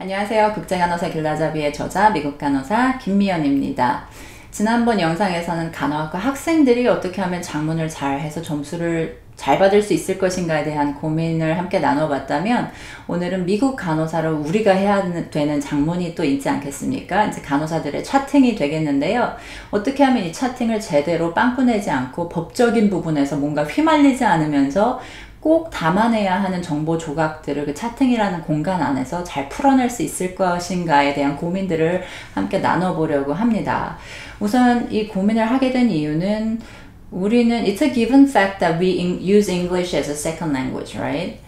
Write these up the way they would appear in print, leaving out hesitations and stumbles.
안녕하세요. 국제간호사 길라잡이의 저자 미국 간호사 김미연입니다. 지난번 영상에서는 간호학과 학생들이 어떻게 하면 작문을 잘 해서 점수를 잘 받을 수 있을 것인가에 대한 고민을 함께 나눠봤다면, 오늘은 미국 간호사로 우리가 해야 되는 작문이 또 있지 않겠습니까? 이제 간호사들의 차팅이 되겠는데요. 어떻게 하면 이 차팅을 제대로 빵꾸 내지 않고 법적인 부분에서 뭔가 휘말리지 않으면서 꼭 담아내야 하는 정보 조각들을 그 차팅이라는 공간 안에서 잘 풀어낼 수 있을 것인가에 대한 고민들을 함께 나눠보려고 합니다. 우선 이 고민을 하게 된 이유는, 우리는 it's a given fact that we use English as a second language, right?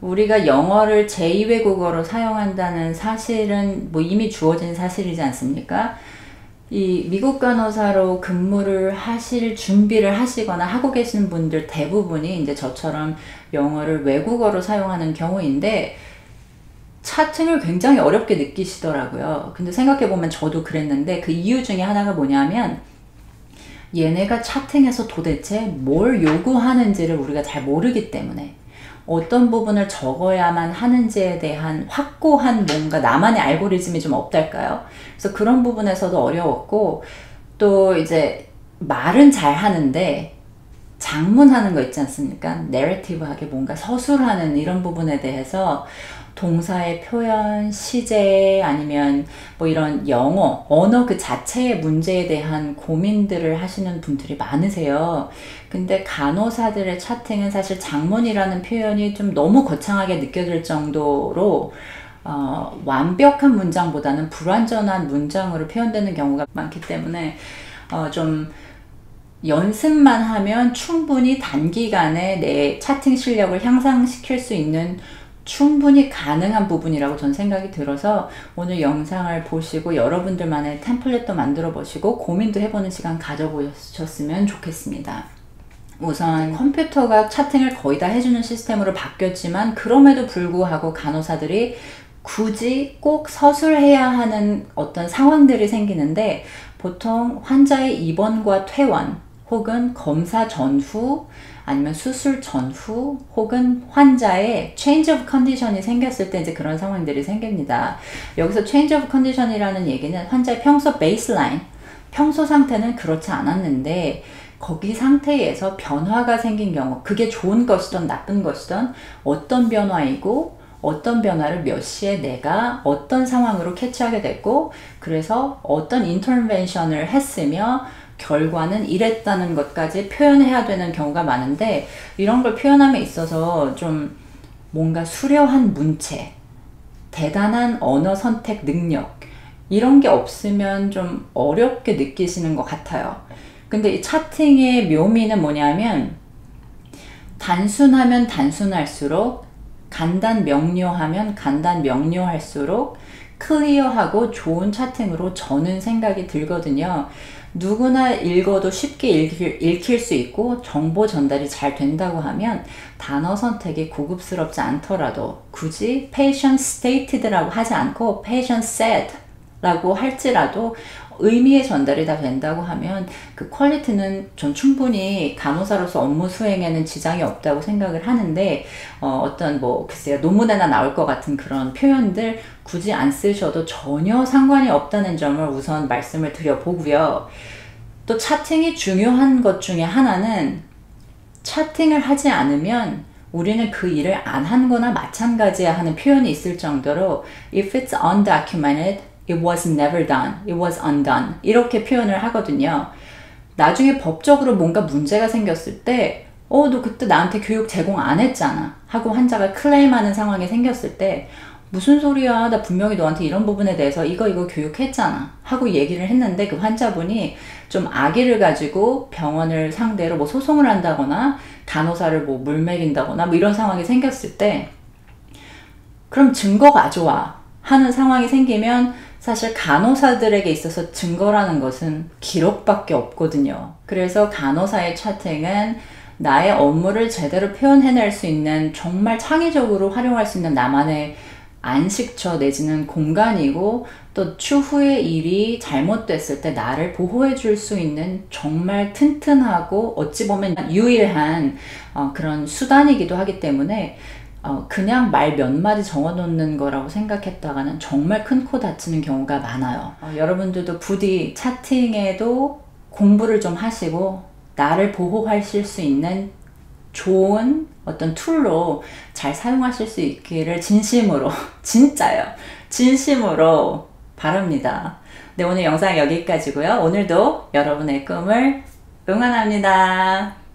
우리가 영어를 제2외국어로 사용한다는 사실은 뭐 이미 주어진 사실이지 않습니까? 이 미국 간호사로 근무를 하실 준비를 하시거나 하고 계시는 분들 대부분이 이제 저처럼 영어를 외국어로 사용하는 경우인데, 차팅을 굉장히 어렵게 느끼시더라고요. 근데 생각해보면 저도 그랬는데, 그 이유 중에 하나가 뭐냐면, 얘네가 차팅에서 도대체 뭘 요구하는지를 우리가 잘 모르기 때문에, 어떤 부분을 적어야만 하는지에 대한 확고한 뭔가 나만의 알고리즘이 좀 없달까요? 그래서 그런 부분에서도 어려웠고, 또 이제 말은 잘 하는데 작문하는 거 있지 않습니까? 내러티브하게 뭔가 서술하는 이런 부분에 대해서 동사의 표현, 시제, 아니면 뭐 이런 영어, 언어 그 자체의 문제에 대한 고민들을 하시는 분들이 많으세요. 근데 간호사들의 차팅은 사실 작문이라는 표현이 좀 너무 거창하게 느껴질 정도로 완벽한 문장보다는 불완전한 문장으로 표현되는 경우가 많기 때문에 좀 연습만 하면 충분히 단기간에 내 차팅 실력을 향상시킬 수 있는 충분히 가능한 부분이라고 저는 생각이 들어서, 오늘 영상을 보시고 여러분들만의 템플릿도 만들어 보시고 고민도 해보는 시간 가져보셨으면 좋겠습니다. 우선 컴퓨터가 차팅을 거의 다 해주는 시스템으로 바뀌었지만, 그럼에도 불구하고 간호사들이 굳이 꼭 서술해야 하는 어떤 상황들이 생기는데, 보통 환자의 입원과 퇴원, 혹은 검사 전후, 아니면 수술 전후, 혹은 환자의 change of condition이 생겼을 때 이제 그런 상황들이 생깁니다. 여기서 change of condition이라는 얘기는 환자의 평소 베이스라인, 평소 상태는 그렇지 않았는데 거기 상태에서 변화가 생긴 경우, 그게 좋은 것이든 나쁜 것이든 어떤 변화이고 어떤 변화를 몇 시에 내가 어떤 상황으로 캐치하게 됐고, 그래서 어떤 인터벤션을 했으며 결과는 이랬다는 것까지 표현해야 되는 경우가 많은데, 이런 걸 표현함에 있어서 좀 뭔가 수려한 문체, 대단한 언어 선택 능력, 이런 게 없으면 좀 어렵게 느끼시는 것 같아요. 근데 이 차팅의 묘미는 뭐냐면, 단순하면 단순할수록, 간단 명료하면 간단 명료할수록 클리어하고 좋은 차팅으로 저는 생각이 들거든요. 누구나 읽어도 쉽게 읽힐 수 있고 정보 전달이 잘 된다고 하면 단어 선택이 고급스럽지 않더라도, 굳이 patient stated라고 하지 않고 patient said 라고 할지라도 의미의 전달이 다 된다고 하면 그 퀄리티는 전 충분히 간호사로서 업무 수행에는 지장이 없다고 생각을 하는데, 어떤 뭐 글쎄요 논문에나 나올 것 같은 그런 표현들 굳이 안 쓰셔도 전혀 상관이 없다는 점을 우선 말씀을 드려보고요. 또 차팅이 중요한 것 중에 하나는, 차팅을 하지 않으면 우리는 그 일을 안 한 거나 마찬가지야 하는 표현이 있을 정도로 if it's undocumented, it was never done, it was undone, 이렇게 표현을 하거든요. 나중에 법적으로 뭔가 문제가 생겼을 때 너 그때 나한테 교육 제공 안 했잖아 하고 환자가 클레임하는 상황이 생겼을 때, 무슨 소리야, 나 분명히 너한테 이런 부분에 대해서 이거 교육했잖아 하고 얘기를 했는데, 그 환자분이 좀 악의를 가지고 병원을 상대로 뭐 소송을 한다거나 간호사를 뭐 물먹인다거나 뭐 이런 상황이 생겼을 때, 그럼 증거가 가져와 하는 상황이 생기면 사실 간호사들에게 있어서 증거라는 것은 기록밖에 없거든요. 그래서 간호사의 차팅은 나의 업무를 제대로 표현해낼 수 있는, 정말 창의적으로 활용할 수 있는 나만의 안식처 내지는 공간이고, 또 추후에 일이 잘못됐을 때 나를 보호해 줄 수 있는 정말 튼튼하고 어찌 보면 유일한 그런 수단이기도 하기 때문에 그냥 말 몇 마디 적어놓는 거라고 생각했다가는 정말 큰 코 다치는 경우가 많아요. 여러분들도 부디 차팅에도 공부를 좀 하시고 나를 보호하실 수 있는 좋은 어떤 툴로 잘 사용하실 수 있기를 진심으로 진짜요. 진심으로 바랍니다. 네, 오늘 영상 여기까지고요. 오늘도 여러분의 꿈을 응원합니다.